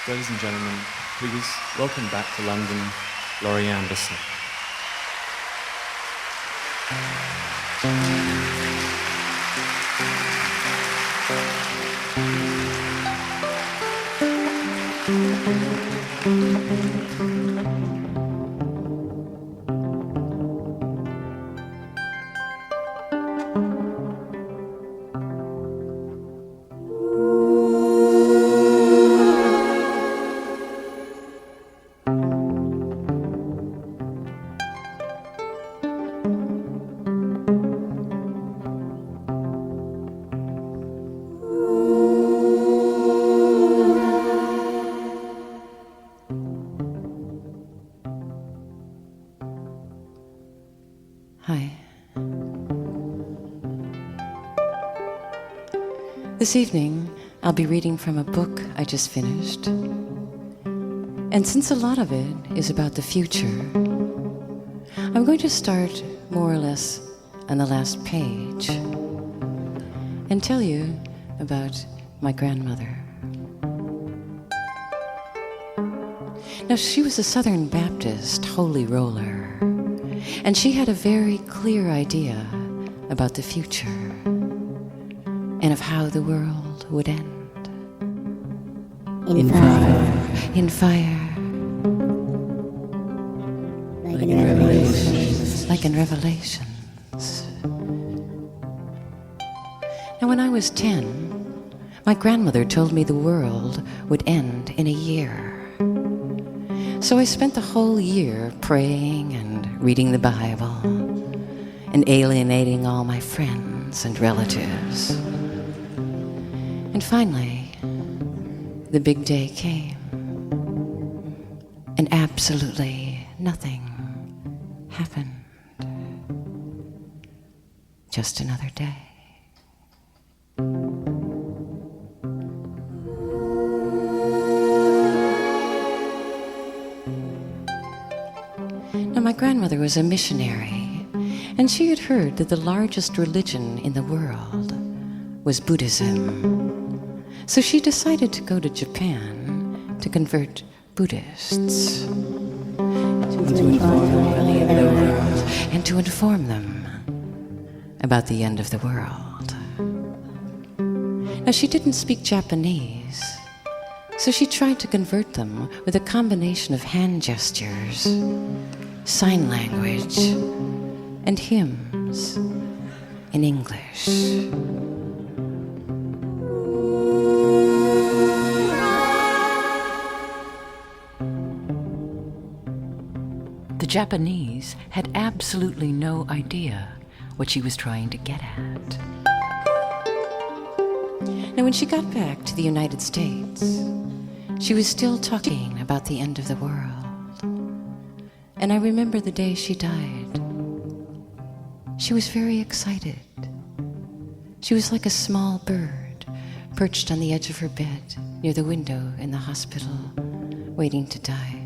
Ladies and gentlemen, please welcome back to London, Laurie Anderson. Hi. This evening, I'll be reading from a book I just finished. And since a lot of it is about the future, I'm going to start more or less on the last page and tell you about my grandmother. Now, she was a Southern Baptist holy roller, and she had a very clear idea about the future and of how the world would end. In fire. In fire. Like in Revelations. Like in Revelations. Now, when I was 10, my grandmother told me the world would end in a year. So I spent the whole year praying and reading the Bible and alienating all my friends and relatives. And finally, the big day came, and absolutely nothing happened. Just another day. Now, my grandmother was a missionary, and she had heard that the largest religion in the world was Buddhism. So she decided to go to Japan to convert Buddhists, and to inform them about the end of the world. Now, she didn't speak Japanese, so she tried to convert them with a combination of hand gestures, sign language, and hymns in English. The Japanese had absolutely no idea what she was trying to get at. Now, when she got back to the United States, she was still talking about the end of the world. And I remember the day she died. She was very excited. She was like a small bird perched on the edge of her bed near the window in the hospital, waiting to die.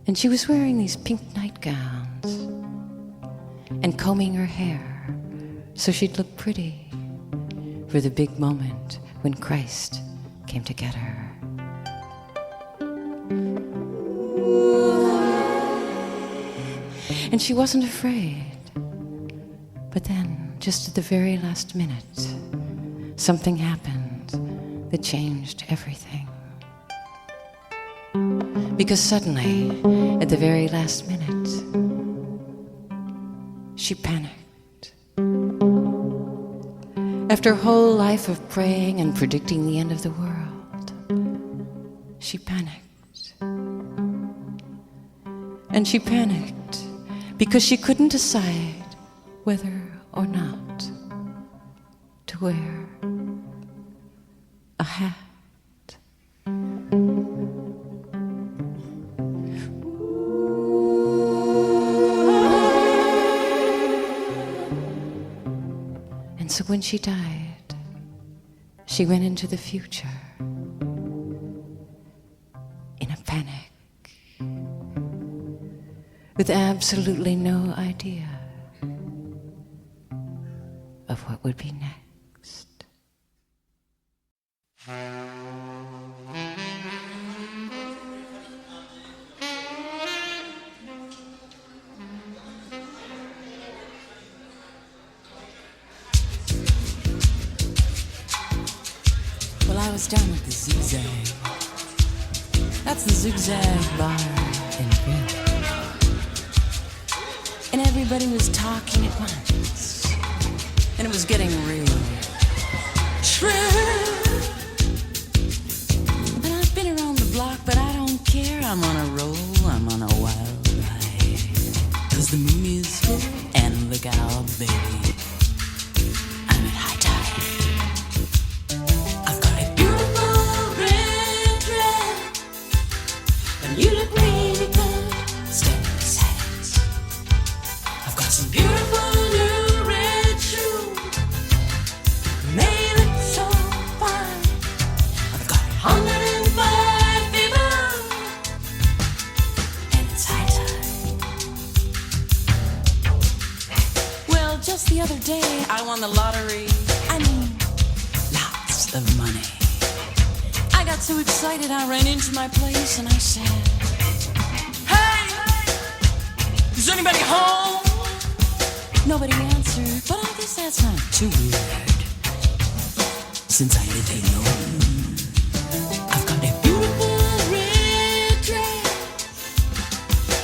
And she was wearing these pink nightgowns and combing her hair so she'd look pretty for the big moment when Christ came to get her. And she wasn't afraid. But then, just at the very last minute, something happened that changed everything. Because suddenly, at the very last minute, she panicked. After a whole life of praying and predicting the end of the world, she panicked. And she panicked because she couldn't decide whether or not to wear a hat. And so when she died, she went into the future in a panic, with absolutely no idea of what would be next. I was down at the Zigzag. That's the Zigzag Bar and Grill. And everybody was talking at once. And it was getting real shrill. And I've been around the block, but I don't care. I'm on a roll, I'm on a wild ride. 'Cause the moon is full, and look out, baby, I'm at high tide. I've got a beautiful red dress, and you look really good. Step beside. I've got some beautiful new red shoes. They look so fine. I've got 105 fever, and it's high tide. Well, just the other day, I won the lottery. I mean, lots of money. I got so excited, I ran into my place and I said, "Hey, is anybody home?" Nobody answered, but I guess that's not too weird, since I live alone. I've got a beautiful red dress,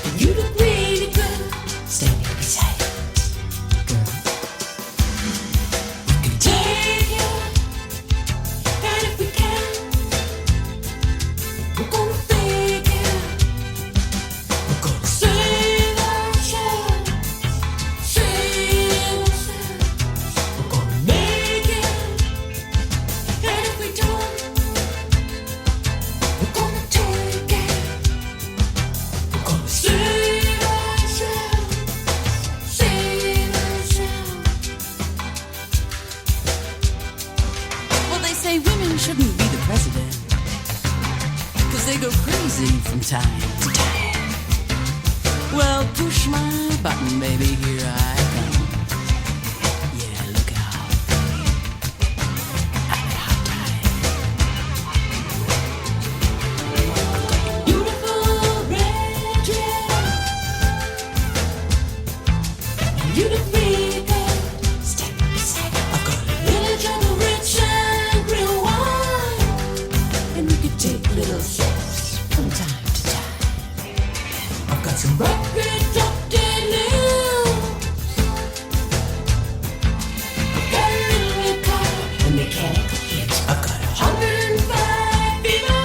and you look really good standing beside it. Girl, we can take it, and if we can, we're gonna fake it. We're gonna save ourselves, save ourselves. We're gonna make it, and if we don't, we're gonna take it. We're gonna save ourselves, save ourselves. Well, they say women shouldn't be the president, 'cause they go crazy from time to time. Well, push my button, baby, here I come. Yeah, look out. I'm at high tide. Beautiful red dress, and you look really good. Step beside me. I've got a little jug of rich and real wine, and we could take little sips from time to time. I've got some rock-adopted news. I've got a little car and mechanical hits. I've got 105 fever.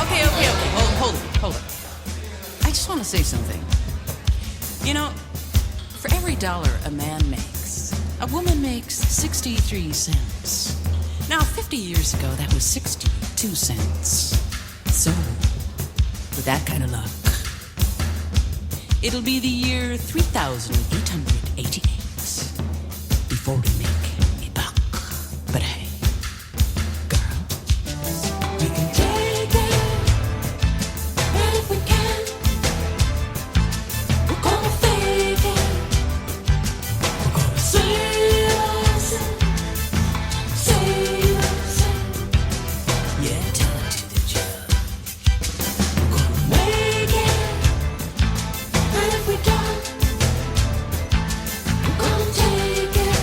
Okay. Hold it. I just want to say something. You know, for every dollar a man makes, a woman makes 63 cents. Now, 50 years ago, that was 62 cents. So, with that kind of luck, it'll be the year 3888 before we make a buck. But hey, girl, we can take it, and if we can, we're gonna fake it. We're gonna save ourselves, save ourselves. Yeah, tell it to the judge. We're gonna make it, and if we don't, we're gonna take it.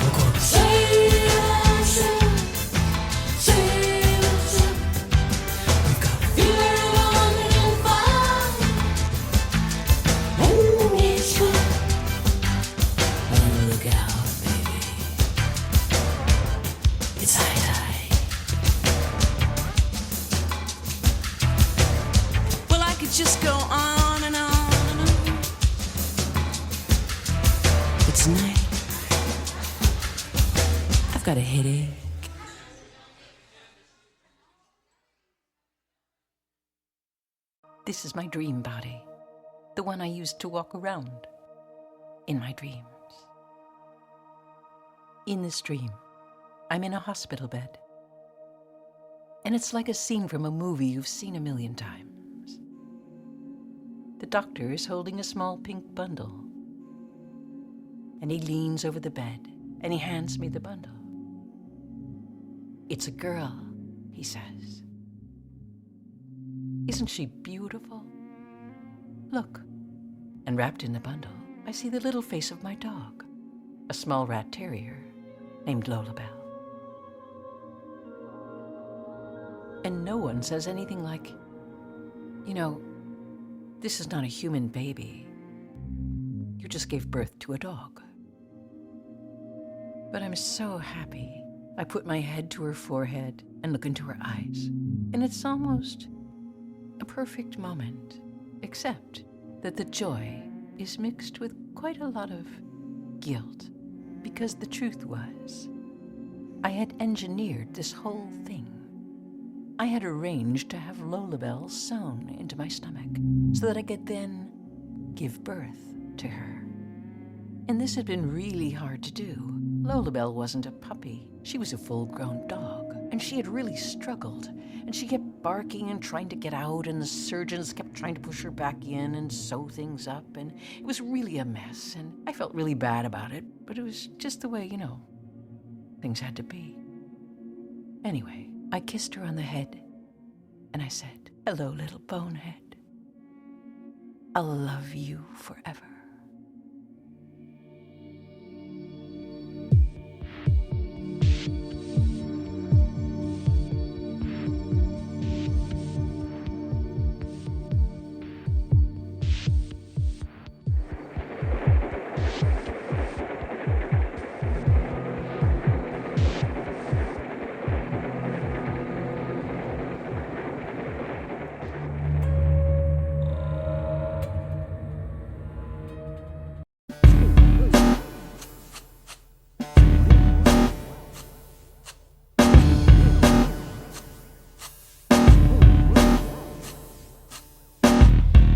We're gonna save ourselves, save ourselves. We've got a fever of 105, and it's good. Oh, look out, baby. It's high tide. Well, I could just go on and on and on. But tonight, I've got a headache. This is my dream body, the one I used to walk around in my dreams. In this dream, I'm in a hospital bed. And it's like a scene from a movie you've seen a million times. The doctor is holding a small pink bundle. And he leans over the bed and he hands me the bundle. "It's a girl," he says. "Isn't she beautiful?" Look. And wrapped in the bundle, I see the little face of my dog, a small rat terrier named Lolabelle. And no one says anything like, you know, this is not a human baby. You just gave birth to a dog. But I'm so happy. I put my head to her forehead and look into her eyes. And it's almost a perfect moment, except that the joy is mixed with quite a lot of guilt. Because the truth was, I had engineered this whole thing. I had arranged to have Lolabelle sewn into my stomach so that I could then give birth to her. And this had been really hard to do. Lolabelle wasn't a puppy. She was a full-grown dog, and she had really struggled. And she kept barking and trying to get out, and the surgeons kept trying to push her back in and sew things up, and it was really a mess, and I felt really bad about it, but it was just the way, things had to be. Anyway, I kissed her on the head, and I said, "Hello, little bonehead. I'll love you forever."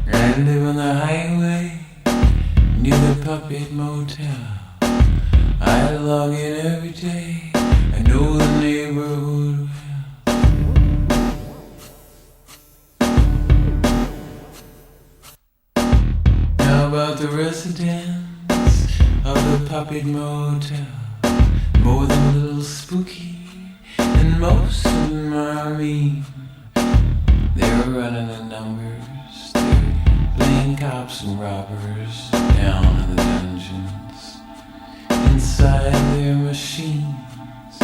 I live on the highway near the Puppet Motel. I log in every day. I know the neighborhood well. Now about the residents of the Puppet Motel, more than a little spooky, and most of them are mean. They're running the numbers. Playing cops and robbers down in the dungeons inside their machines.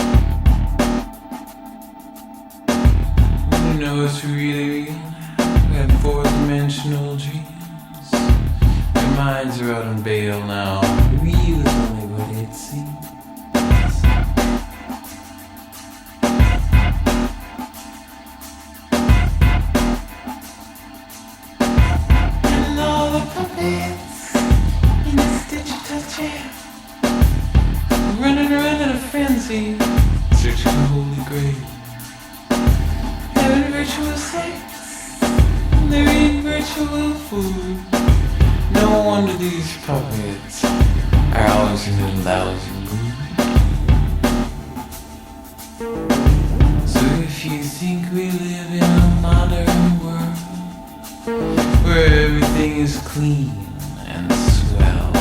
You know it's really real. We have fourth-dimensional dreams. Their minds are out on bail now. Real is only what it seems. In this digital chair, running around in a frenzy, searching the holy grail, having virtual sex, they're eating virtual food. No wonder these puppets are always in a lousy mood. So if you think we live in a modern world where everything is clean and swell,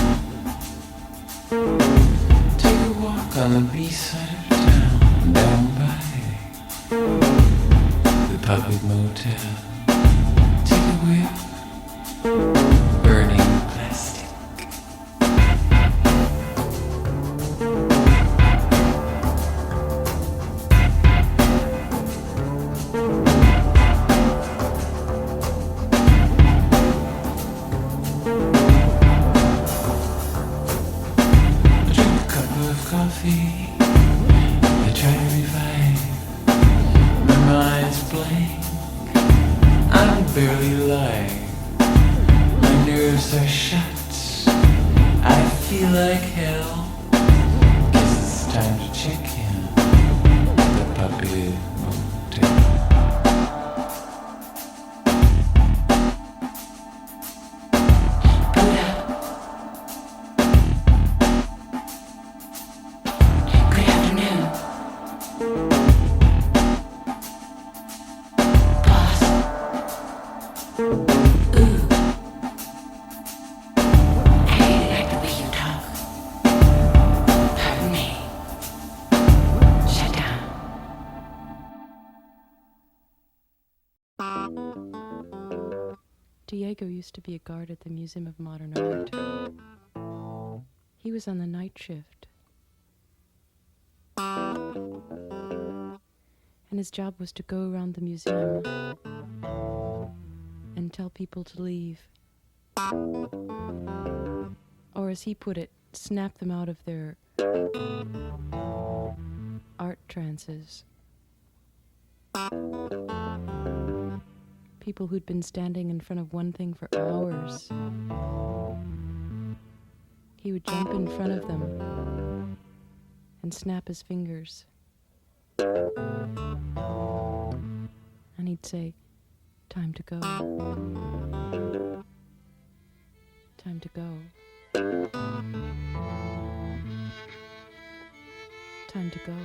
take a walk on the B-side of town, down by the Puppet Motel. Take a whiff, burning plastic. Coffee, I try to revive. My mind's blank, I'm barely alive. My nerves are shut, I feel like hell. Guess it's time to check in at the Puppet Motel. Diego used to be a guard at the Museum of Modern Art. He was on the night shift. And his job was to go around the museum and tell people to leave. Or as he put it, snap them out of their art trances. People who'd been standing in front of one thing for hours. He would jump in front of them and snap his fingers. And he'd say, "Time to go. Time to go. Time to go."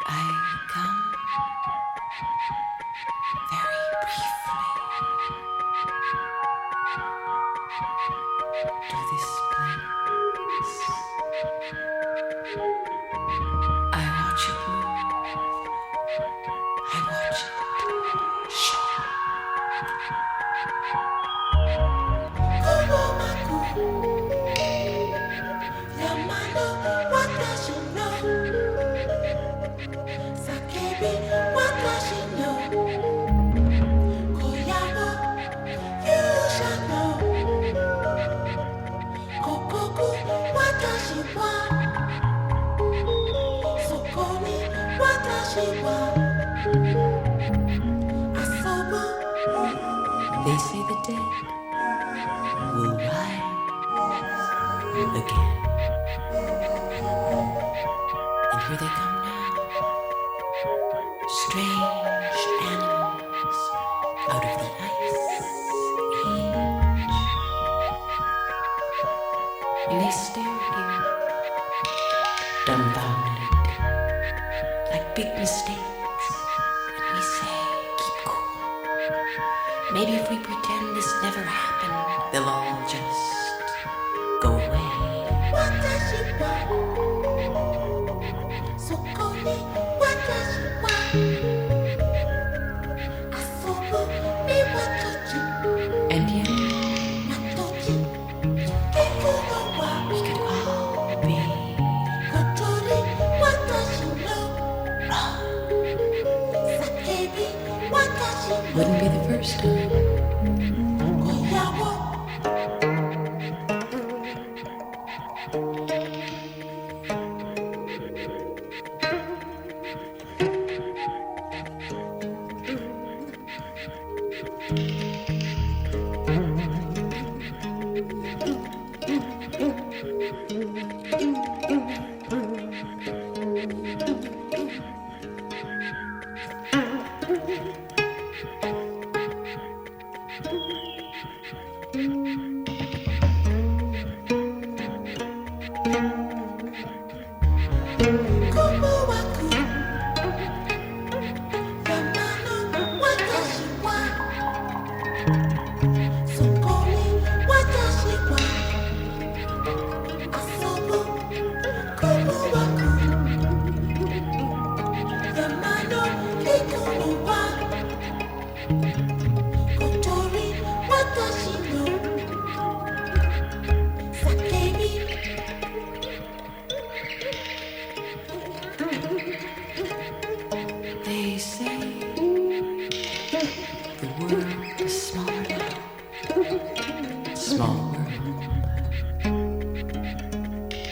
I come very briefly to this place. I watch it move. I watch it shake. Yamano, what does she know? Sakebi, what does she know? Koyama, you shall know. Kokoku, what does she want? Sokoni, what does she want? Asobo, they say the dead will rise again. And here they come now, strange animals out of the ice age. And they stare here, dumbfounded, like big mistakes. And we say, keep cool. Maybe if we pretend this never happened, they'll all just go away. What does she want? Sokoni, what does she want? Asobo, me what touch you? And yet, not touch you. We could all be. Kotori, what does she know? Wrong. Sake, Wouldn't be the first time. They say the world is smaller now. Small world.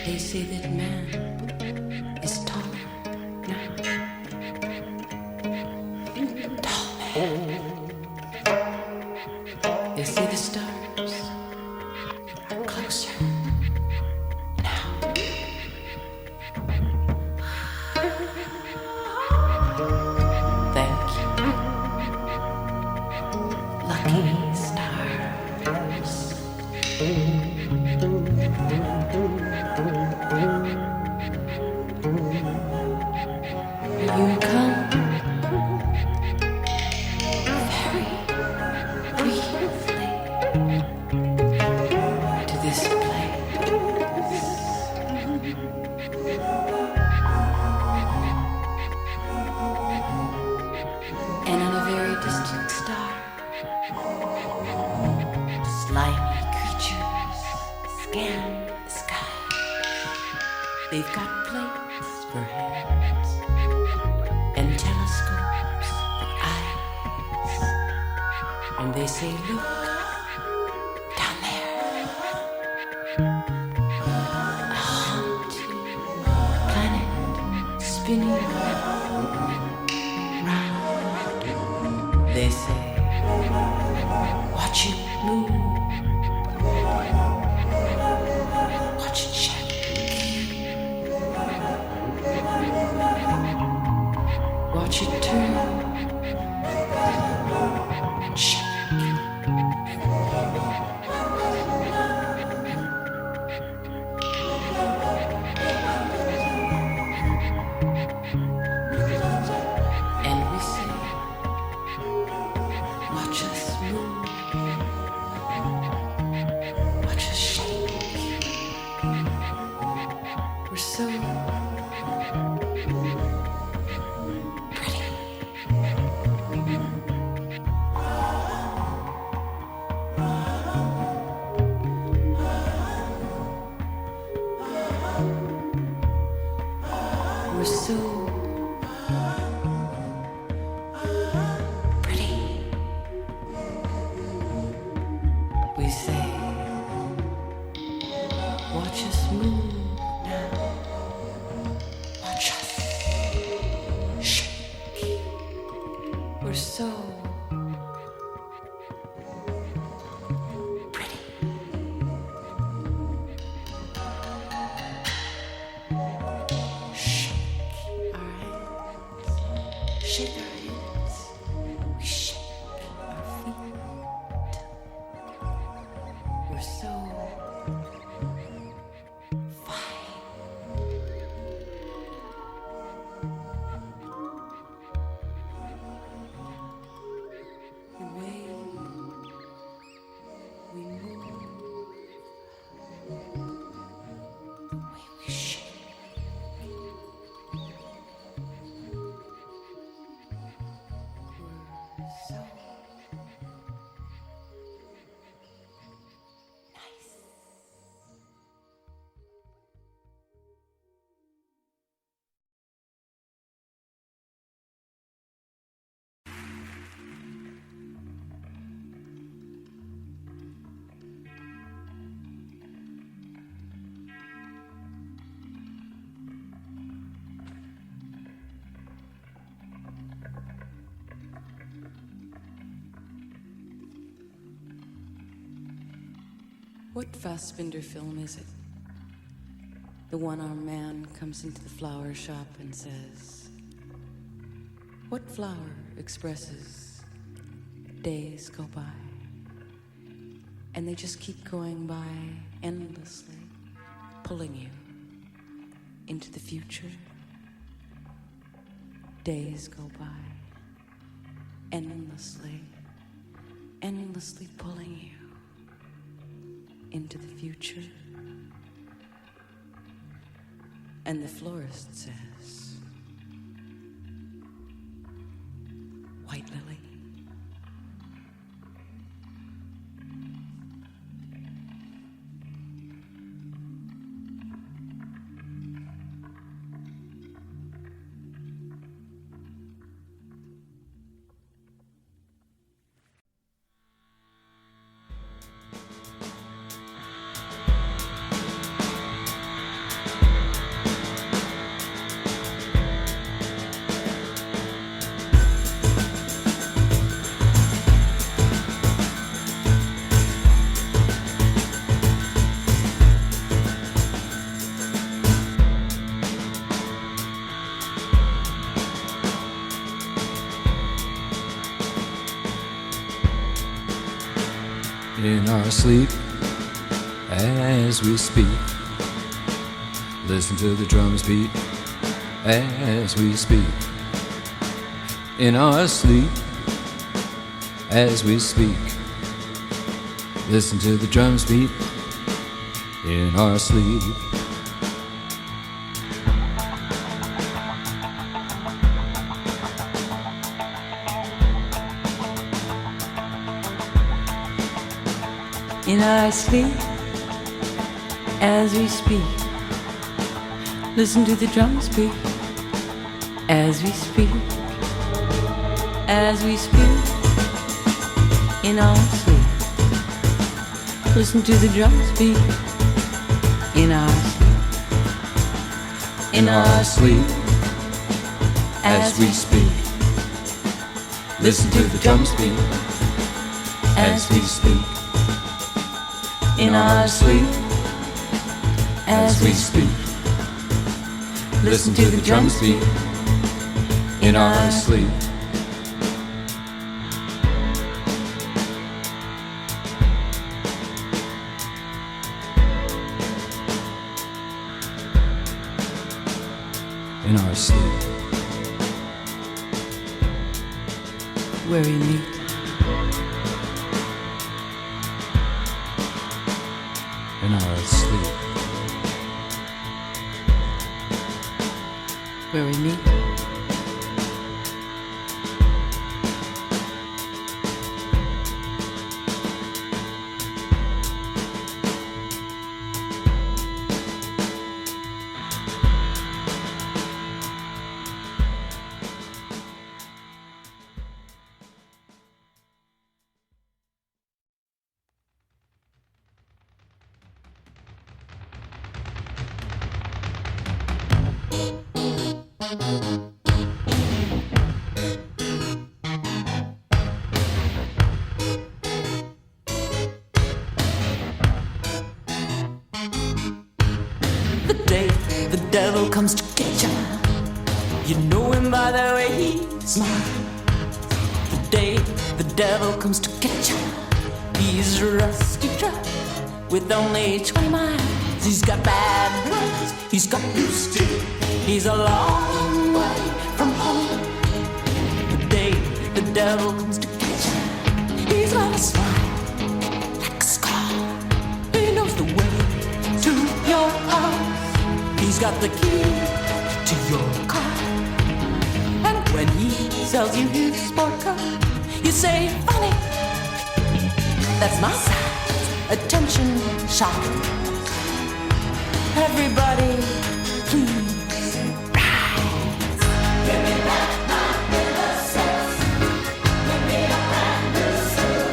They say that man is taller now. Tall man. They say the stars are closer now. Thank you. Lucky stars. You come very briefly to this place, and on a very distant star, slimy creatures scan the sky. They've got plates for hands and telescopes for eyes, and they say, look down there, a haunted planet spinning round. They say, watch it move, watch it shake. Watch it turn and shake. And we say, watch us move, watch us shake. We're so pretty. We're so pretty. We say, watch us move now. Watch us shake. We're so pretty. Shake our hands. Shake our hands. We shake our feet. We're so fine. The way we move, the way we shake. We're so nice. What Fassbinder film is it? The one-armed man comes into the flower shop and says, "What flower expresses days go by?" And they just keep going by endlessly, pulling you into the future. Days go by, endlessly, endlessly pulling you into the future. And the florist says, "White lily." In our sleep, as we speak, listen to the drums beat as we speak. In our sleep, as we speak, listen to the drums beat in our sleep. In our sleep, as we speak, listen to the drums beat. As we speak, as we speak. In our sleep, listen to the drums beat. In our sleep, In our sleep, as we speak, listen to the drums beat as we speak. in our sleep, as we speak. Listen to the drums beat in our sleep. In our sleep. Where we meet. In our sleep. Where we meet. The day the devil comes to get ya, you know him by the way he smiles. The day the devil comes to get ya, he's a rusty truck with only 20 miles. He's got bad blood, he's got loose teeth, he's a long way from home. The day the devil comes to get ya, he's got a smile like a scar. He knows the way to your house. He's got the key to your car. And when he sells you his sport car, you say, funny, that's my size, attention shop. Everybody, please rise. Give me back my innocence. Give me a brand new suit.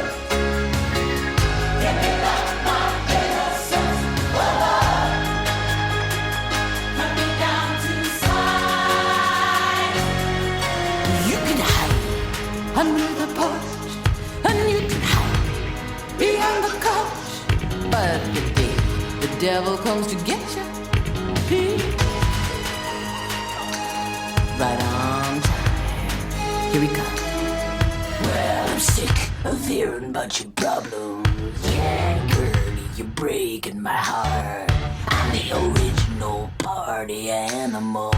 Give me back my innocence. Oh, Lord. Cut me down to size. You can hide under the porch, and you can hide behind the couch, but the day the devil comes to get you. Right on time. Here we come. Well, I'm sick of hearing about your problems. Yeah, girlie, you're breaking my heart. I'm the original party animal.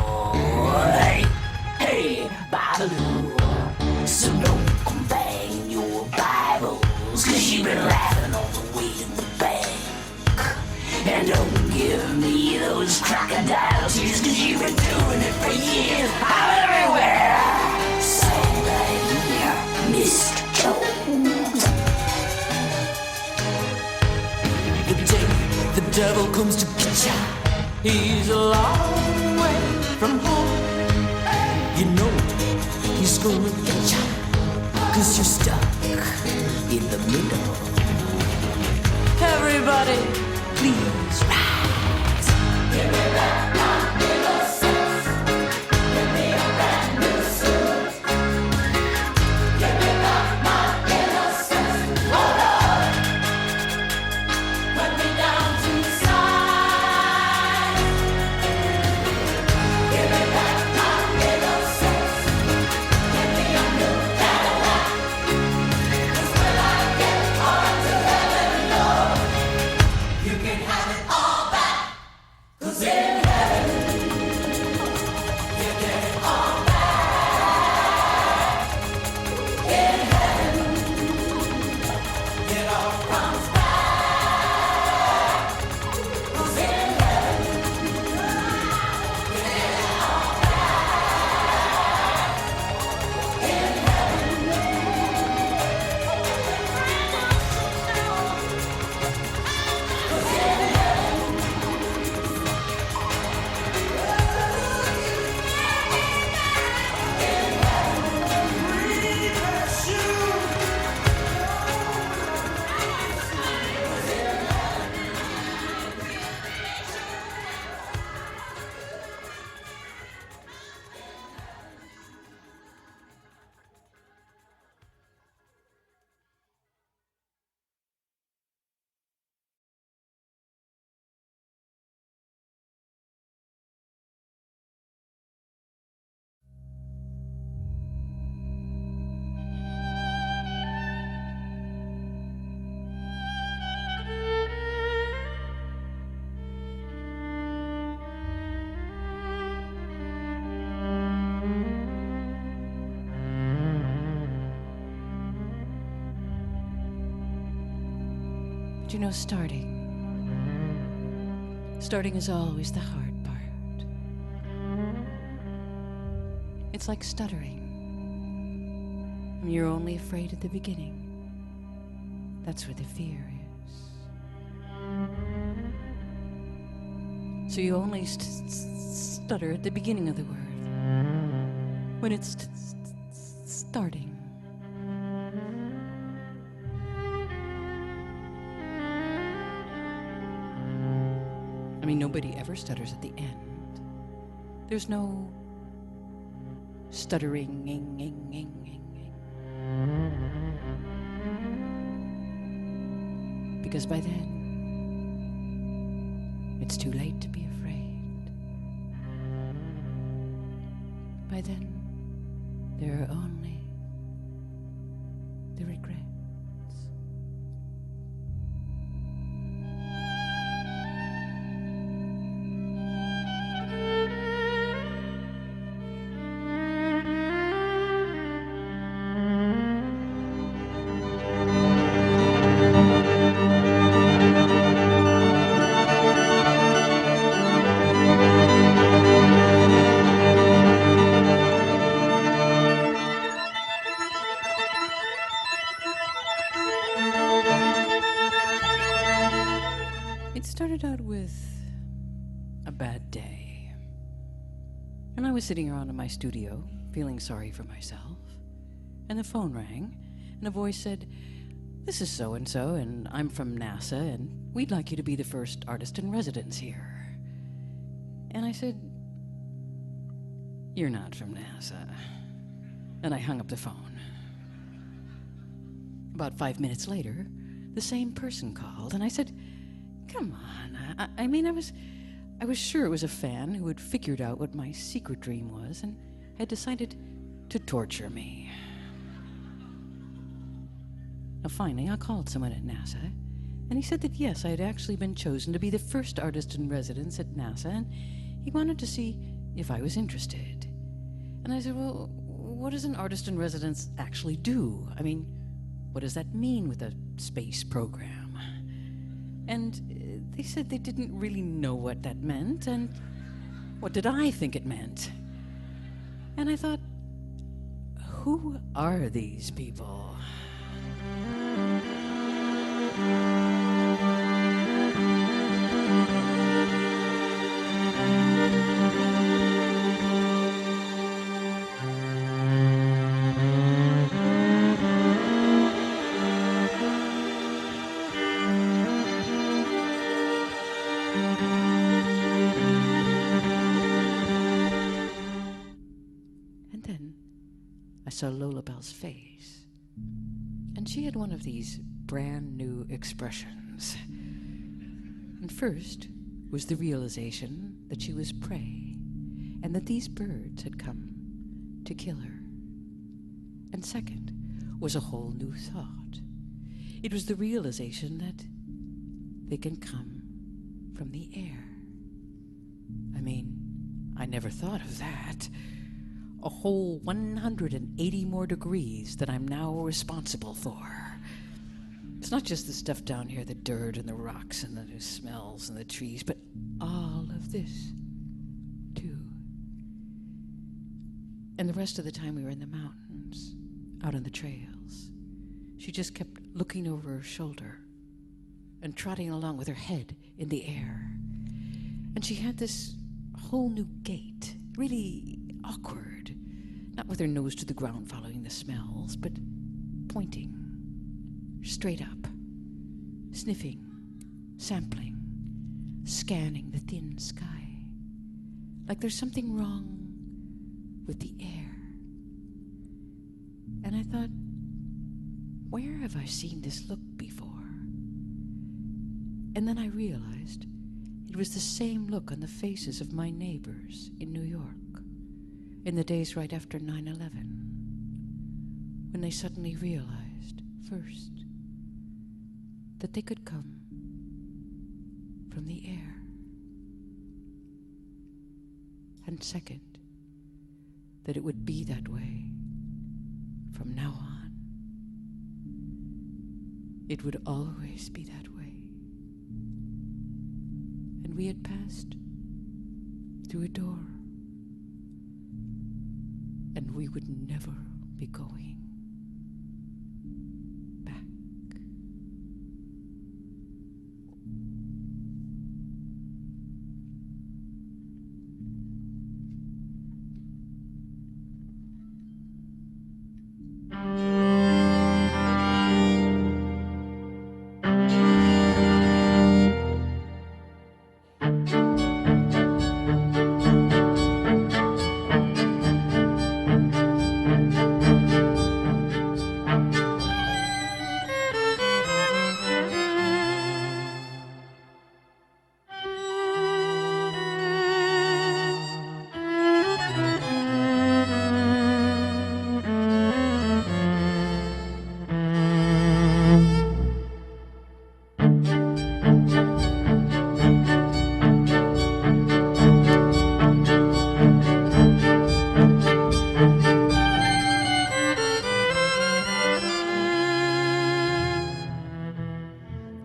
Hey, hey, Babaloo. So don't come bang your Bibles, 'cause you've been laughing all the way to the bank. And don't give me those crocodile tears, 'cause you've been doing it for years. I'm everywhere. So right here, Mr. Jones. The day the devil comes to get ya, he's a long way from home. You know he's gonna get ya, 'cause you're stuck in the middle. Everybody, please rise. Give me back my innocence. Give me a brand new suit. Give me back my innocence. Oh Lord, put me down to size. Give me back my innocence. Give me a new Cadillac. 'Cause when I get on to heaven, Lord, you can have it all back. 'Cause in heaven, you get it all back. In heaven, it all comes back. 'Cause in heaven, you get it all back. In But you know, starting is always the hard part. It's like stuttering. I mean, you're only afraid at the beginning. That's where the fear is. So you only stutter at the beginning of the word, when it's starting. I mean, nobody ever stutters at the end. There's no stuttering, because by then, it's too late to be afraid. By then, there are only the regrets. Started out with a bad day. And I was sitting around in my studio, feeling sorry for myself. And the phone rang, and a voice said, "This is so-and-so, and I'm from NASA, and we'd like you to be the first artist in residence here." And I said, "You're not from NASA." And I hung up the phone. About 5 minutes later, the same person called, and I said, come on. I mean, I was sure it was a fan who had figured out what my secret dream was and had decided to torture me. Now, finally, I called someone at NASA, and he said that yes, I had actually been chosen to be the first artist in residence at NASA, and he wanted to see if I was interested. And I said, well, what does an artist in residence actually do? I mean, what does that mean with a space program? And they said they didn't really know what that meant, and what did I think it meant? And I thought, who are these people? I saw Lola Bell's face, and she had one of these brand new expressions. And first was the realization that she was prey, and that these birds had come to kill her. And second was a whole new thought. It was the realization that they can come from the air. I mean, I never thought of that. A whole 180 more degrees that I'm now responsible for. It's not just the stuff down here, the dirt and the rocks and the smells and the trees, but all of this, too. And the rest of the time we were in the mountains, out on the trails. She just kept looking over her shoulder and trotting along with her head in the air. And she had this whole new gait, really awkward. Not with her nose to the ground following the smells, but pointing, straight up, sniffing, sampling, scanning the thin sky. Like there's something wrong with the air. And I thought, where have I seen this look before? And then I realized it was the same look on the faces of my neighbors in New York. In the days right after 9/11, when they suddenly realized, first, that they could come from the air, and second, that it would be that way from now on. It would always be that way. And we had passed through a door, and we would never be going back.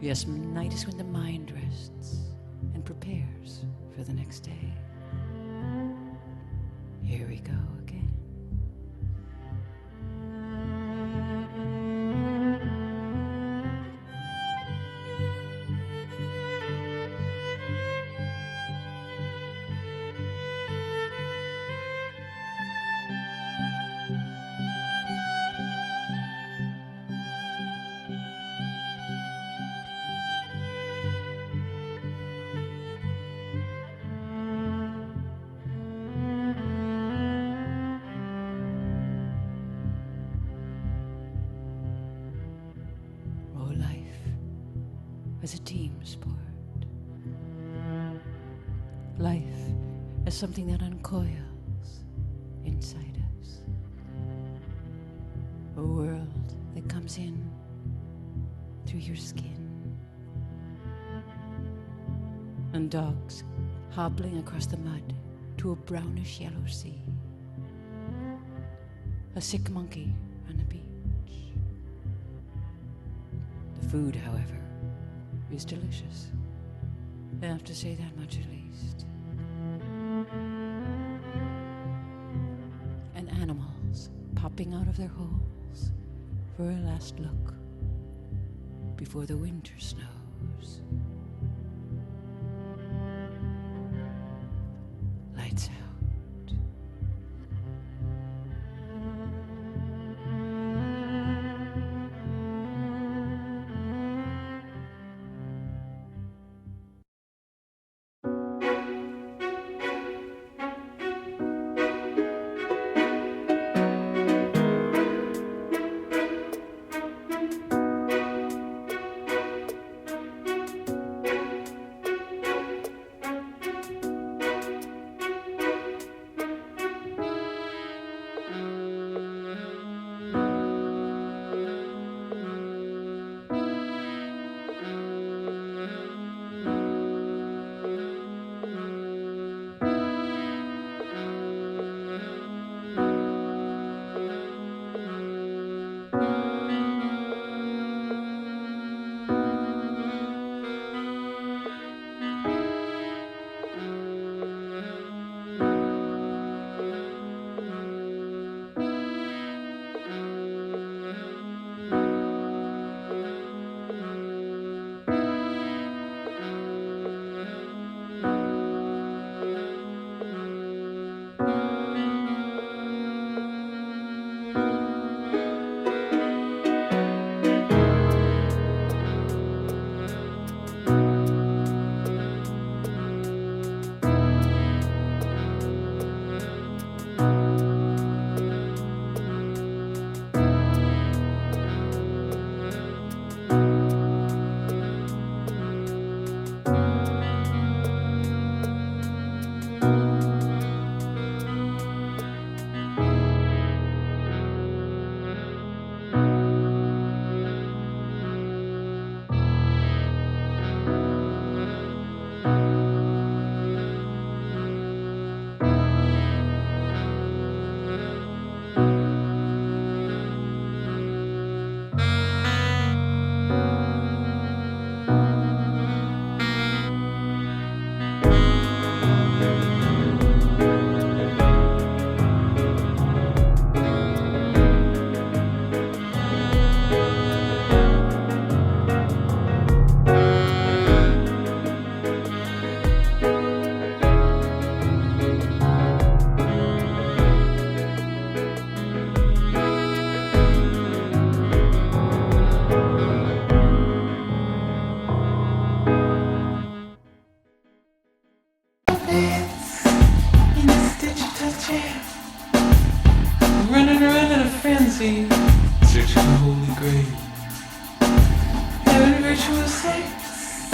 Yes, night is when the mind rests and prepares for the next day. Here we go again. Life as a team sport. life as something that uncoils inside us. A world that comes in through your skin. And dogs hobbling across the mud to a brownish yellow sea. A sick monkey on the beach. The food, however, is delicious. I have to say that much at least. And animals popping out of their holes for a last look before the winter snows. Lights out. Searching the holy grail. Having virtual sex,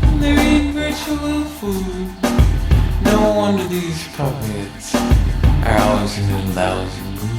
and they're eating virtual food. No wonder these puppets are always in a lousy mood.